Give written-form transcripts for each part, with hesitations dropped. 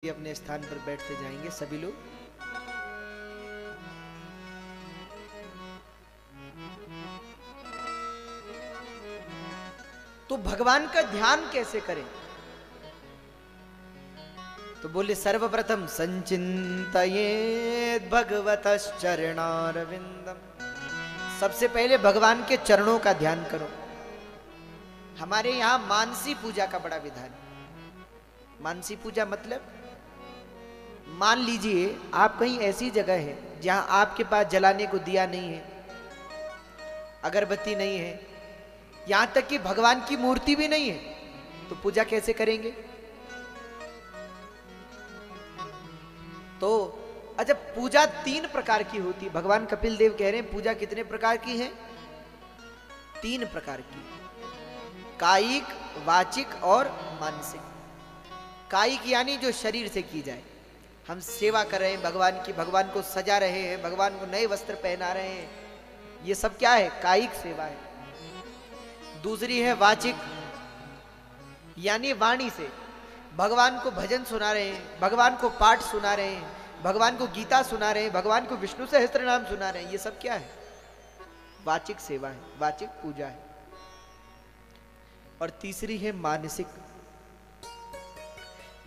अपने स्थान पर बैठते जाएंगे सभी लोग। तो भगवान का ध्यान कैसे करें? तो बोले सर्वप्रथम संचिंतयेत् भगवतश्चरणारविंदम। सबसे पहले भगवान के चरणों का ध्यान करो। हमारे यहां मानसी पूजा का बड़ा विधान है। मानसी पूजा मतलब, मान लीजिए आप कहीं ऐसी जगह है जहां आपके पास जलाने को दिया नहीं है, अगरबत्ती नहीं है, यहां तक कि भगवान की मूर्ति भी नहीं है, तो पूजा कैसे करेंगे? तो अच्छा, पूजा 3 प्रकार की होती है। भगवान कपिल देव कह रहे हैं पूजा कितने प्रकार की है? 3 प्रकार की, कायिक, वाचिक और मानसिक। कायिक यानी जो शरीर से की जाए। हम सेवा कर रहे हैं भगवान की, भगवान को सजा रहे हैं, भगवान को नए वस्त्र पहना रहे हैं, ये सब क्या है? कायिक सेवा है। दूसरी है वाचिक, यानी वाणी से भगवान को भजन सुना रहे हैं, भगवान को पाठ सुना रहे हैं, भगवान को गीता सुना रहे हैं, भगवान को विष्णु सहस्त्र नाम सुना रहे हैं, ये सब क्या है? वाचिक सेवा है, वाचिक पूजा है। और तीसरी है मानसिक,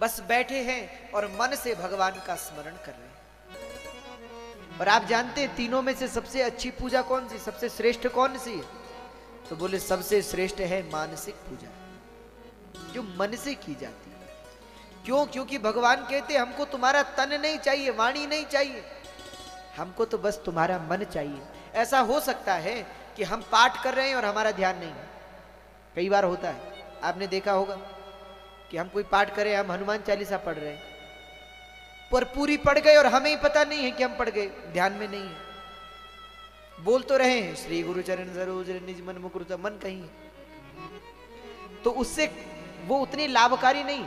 बस बैठे हैं और मन से भगवान का स्मरण कर रहे हैं। और आप जानते हैं तीनों में से सबसे अच्छी पूजा कौन सी, सबसे श्रेष्ठ कौन सी है? तो बोले सबसे श्रेष्ठ है मानसिक पूजा, जो मन से की जाती है। क्यों? क्योंकि भगवान कहते हमको तुम्हारा तन नहीं चाहिए, वाणी नहीं चाहिए, हमको तो बस तुम्हारा मन चाहिए। ऐसा हो सकता है कि हम पाठ कर रहे हैं और हमारा ध्यान नहीं है। कई बार होता है, आपने देखा होगा कि हम कोई पाठ करें, हम हनुमान चालीसा पढ़ रहे हैं, पर पूरी पढ़ गए और हमें ही पता नहीं है कि हम पढ़ गए, ध्यान में नहीं है। बोल तो रहे हैं श्री गुरु चरण सरोज निज मन मुकुर, मन कहीं है, तो उससे वो उतनी लाभकारी नहीं।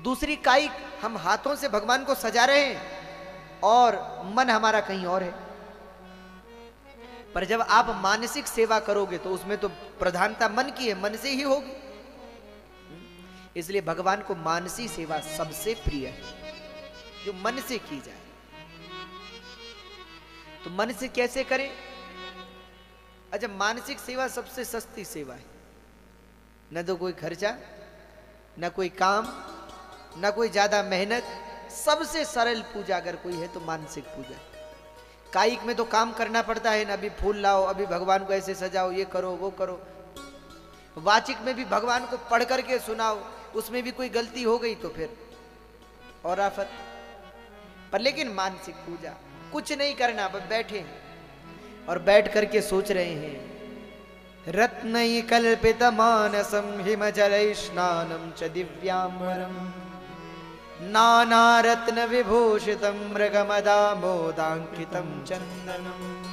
दूसरी कायिक, हम हाथों से भगवान को सजा रहे हैं और मन हमारा कहीं और है। पर जब आप मानसिक सेवा करोगे तो उसमें तो प्रधानता मन की है, मन से ही होगी। इसलिए भगवान को मानसी सेवा सबसे प्रिय है, जो मन से की जाए। तो मन से कैसे करें? अच्छा, मानसिक सेवा सबसे सस्ती सेवा है, न तो कोई खर्चा, न कोई काम, न कोई ज्यादा मेहनत। सबसे सरल पूजा अगर कोई है तो मानसिक पूजा। कायिक में तो काम करना पड़ता है ना, अभी फूल लाओ, अभी भगवान को ऐसे सजाओ, ये करो वो करो। वाचिक में भी भगवान को पढ़ करके सुनाओ, उसमें भी कोई गलती हो गई तो फिर और आफत। पर लेकिन मानसिक पूजा कुछ नहीं करना, बस बैठे हैं और बैठ करके सोच रहे हैं। रत्नई कल्पित मानसम हिमजलैः स्नानं च दिव्याम्बरम् नाना रत्न विभूषितं मृगमदामोदांकितं चन्दनम्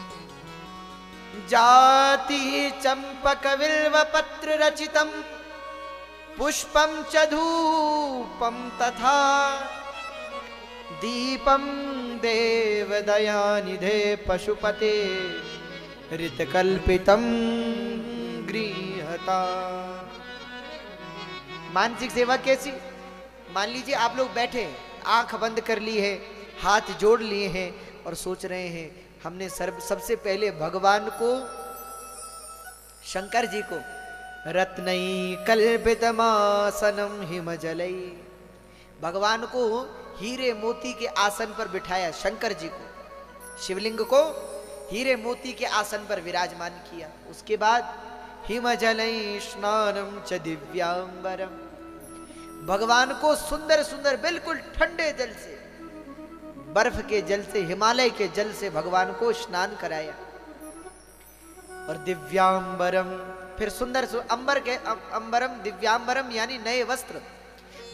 जाति चंपक बिल्व पत्र रचितं पुष्पं च धूपं तथा दीपं देवदयानिधे पशुपते ऋतकल्पितं गृहता। मानसिक सेवा कैसी? मान लीजिए आप लोग बैठे, आंख बंद कर ली है, हाथ जोड़ लिए हैं और सोच रहे हैं हमने सबसे पहले भगवान को, शंकर जी को रत्नई कल्पितमासनम हिमजलई, भगवान को हीरे मोती के आसन पर बिठाया। शंकर जी को, शिवलिंग को हीरे मोती के आसन पर विराजमान किया। उसके बाद हिमजलई स्नानम च दिव्यांबरम, भगवान को सुंदर सुंदर बिल्कुल ठंडे जल से, बर्फ के जल से, हिमालय के जल से भगवान को स्नान कराया। और दिव्यांबरम, फिर सुंदर अंबर के, अंबरम दिव्यांबरम यानी नए वस्त्र,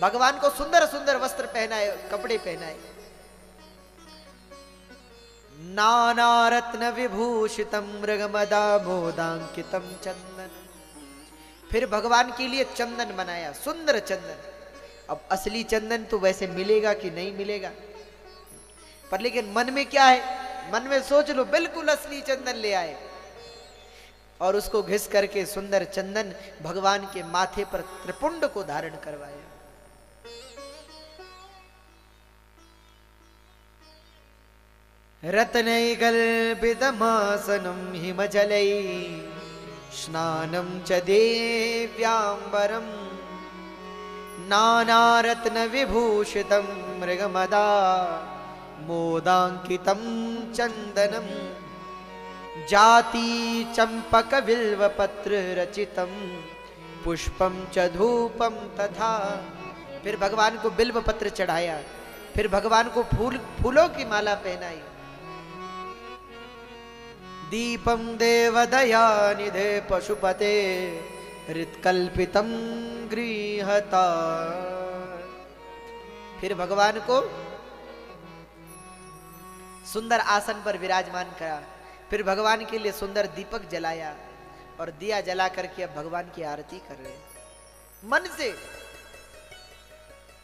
भगवान को सुंदर सुंदर वस्त्र पहनाए, कपड़े पहनाए। नाना रत्न विभूषितम मृगमदामोदांकितम चंदन, फिर भगवान के लिए चंदन बनाया, सुंदर चंदन। अब असली चंदन तो वैसे मिलेगा कि नहीं मिलेगा, पर लेकिन मन में क्या है? मन में सोच लो बिल्कुल असली चंदन ले आए और उसको घिस करके सुंदर चंदन भगवान के माथे पर त्रिपुंड को धारण करवाया। रत्नैकल्पितमासनं हिमजलै स्नानं च देव्याम्बरं नानारत्नविभूषितं मृगमदा मोदाङ्कितं चन्दनं जाति चंपकबिल्वपत्र रचितं पुष्पम च धूपम तथा। फिर भगवान को बिल्व पत्र चढ़ाया, फिर भगवान को फूलों की माला पहनाई। दीपम देवदयानिधे पशुपते हृत्कल्पितम गृहता। फिर भगवान को सुंदर आसन पर विराजमान करा, फिर भगवान के लिए सुंदर दीपक जलाया और दिया जला करके अब भगवान की आरती कर रहे हैं। मन से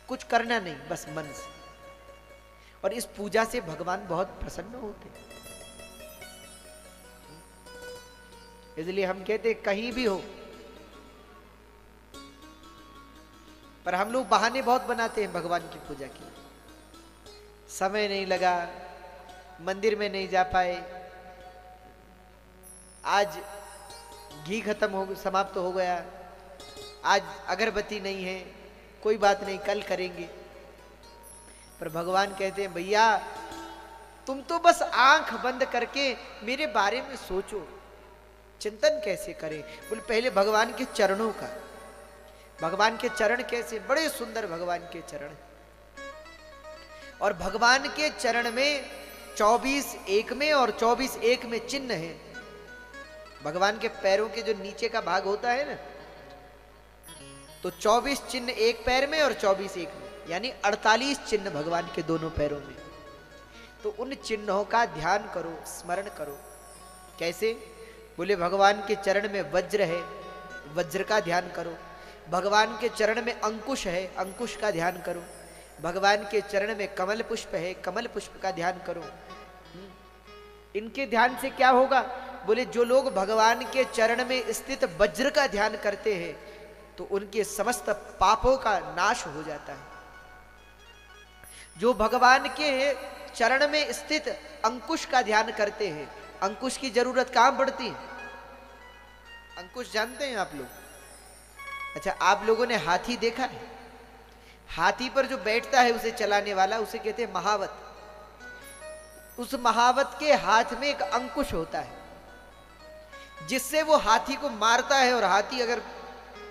कुछ करना नहीं, बस मन से। और इस पूजा से भगवान बहुत प्रसन्न होते हैं। इसलिए हम कहते हैं कहीं भी हो, पर हम लोग बहाने बहुत बनाते हैं भगवान की पूजा की। समय नहीं लगा, मंदिर में नहीं जा पाए, आज घी खत्म हो समाप्त हो गया, आज अगरबत्ती नहीं है, कोई बात नहीं कल करेंगे। पर भगवान कहते हैं भैया तुम तो बस आंख बंद करके मेरे बारे में सोचो, चिंतन कैसे करें। बोले पहले भगवान के चरणों का, भगवान के चरण कैसे, बड़े सुंदर भगवान के चरण। और भगवान के चरण में 24:1 में और 24:1 में चिन्ह है। भगवान के पैरों के जो नीचे का भाग होता है ना, तो 24 चिन्ह एक पैर में और 24:1 में, यानी 48 चिन्ह भगवान के दोनों पैरों में। तो उन चिन्हों का ध्यान करो, स्मरण करो। कैसे? बोले भगवान के चरण में वज्र है, वज्र का ध्यान करो। भगवान के चरण में अंकुश है, अंकुश का ध्यान करो। भगवान के चरण में कमल पुष्प है, कमल पुष्प का ध्यान करो। इनके ध्यान से क्या होगा? बोले जो लोग भगवान के चरण में स्थित वज्र का ध्यान करते हैं तो उनके समस्त पापों का नाश हो जाता है। जो भगवान के चरण में स्थित अंकुश का ध्यान करते हैं, अंकुश की जरूरत कहां पड़ती है? अंकुश जानते हैं आप लोग? अच्छा, आप लोगों ने हाथी देखा है? हाथी पर जो बैठता है उसे चलाने वाला, उसे कहते हैं महावत। उस महावत के हाथ में एक अंकुश होता है जिससे वो हाथी को मारता है, और हाथी अगर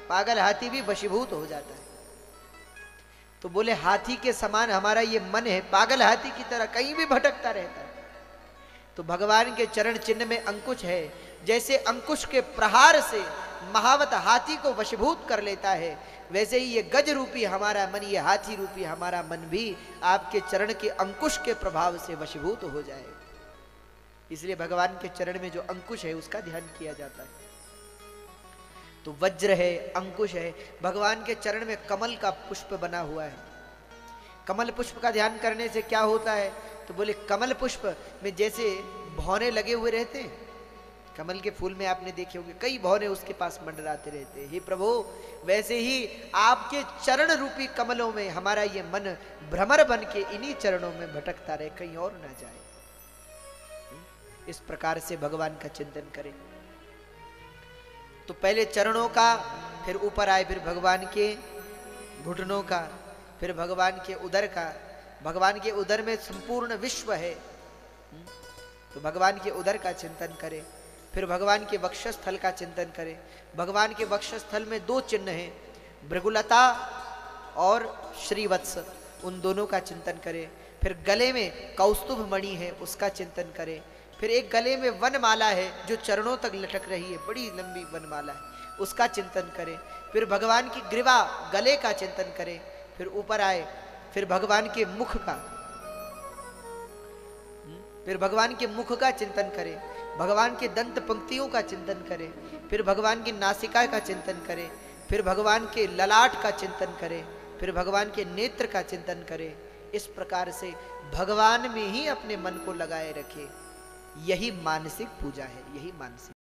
पागल हाथी भी वशीभूत हो जाता है। तो बोले हाथी के समान हमारा ये मन है, पागल हाथी की तरह कहीं भी भटकता रहता है। तो भगवान के चरण चिन्ह में अंकुश है। जैसे अंकुश के प्रहार से महावत हाथी को वशीभूत कर लेता है, वैसे ही ये गज रूपी हमारा मन, ये हाथी रूपी हमारा मन भी आपके चरण के अंकुश के प्रभाव से वशीभूत हो जाए। इसलिए भगवान के चरण में जो अंकुश है उसका ध्यान किया जाता है। तो वज्र है, अंकुश है। भगवान के चरण में कमल का पुष्प बना हुआ है। कमल पुष्प का ध्यान करने से क्या होता है? तो बोले कमल पुष्प में जैसे भौरे लगे हुए रहते हैं, कमल के फूल में आपने देखे होंगे कई भौरे उसके पास मंडराते रहते हैं। हे प्रभु, वैसे ही आपके चरण रूपी कमलों में हमारा ये मन भ्रमर बन के इन्हीं चरणों में भटकता रहे, कहीं और ना जाए। इस प्रकार से भगवान का चिंतन करें। तो पहले चरणों का, फिर ऊपर आए, फिर भगवान के घुटनों का, फिर भगवान के उदर का। भगवान के उदर में संपूर्ण विश्व है, तो भगवान के उदर का चिंतन करें। फिर भगवान के वक्षस्थल का चिंतन करें। भगवान के वक्षस्थल में 2 चिन्ह हैं, भृगुलता और श्रीवत्स, उन दोनों का चिंतन करें। फिर गले में कौस्तुभ मणि है, उसका चिंतन करें। फिर एक गले में वनमाला है जो चरणों तक लटक रही है, बड़ी लंबी वनमाला है, उसका चिंतन करें। फिर भगवान की ग्रीवा, गले का चिंतन करें। फिर ऊपर आए, फिर भगवान के मुख का, फिर भगवान के मुख का चिंतन करें। भगवान के दंत पंक्तियों का चिंतन करें। फिर भगवान की नासिका का चिंतन करें। फिर भगवान के ललाट का चिंतन करें। फिर भगवान के नेत्र का चिंतन करें। इस प्रकार से भगवान में ही अपने मन को लगाए रखें। यही मानसिक पूजा है, यही मानसिक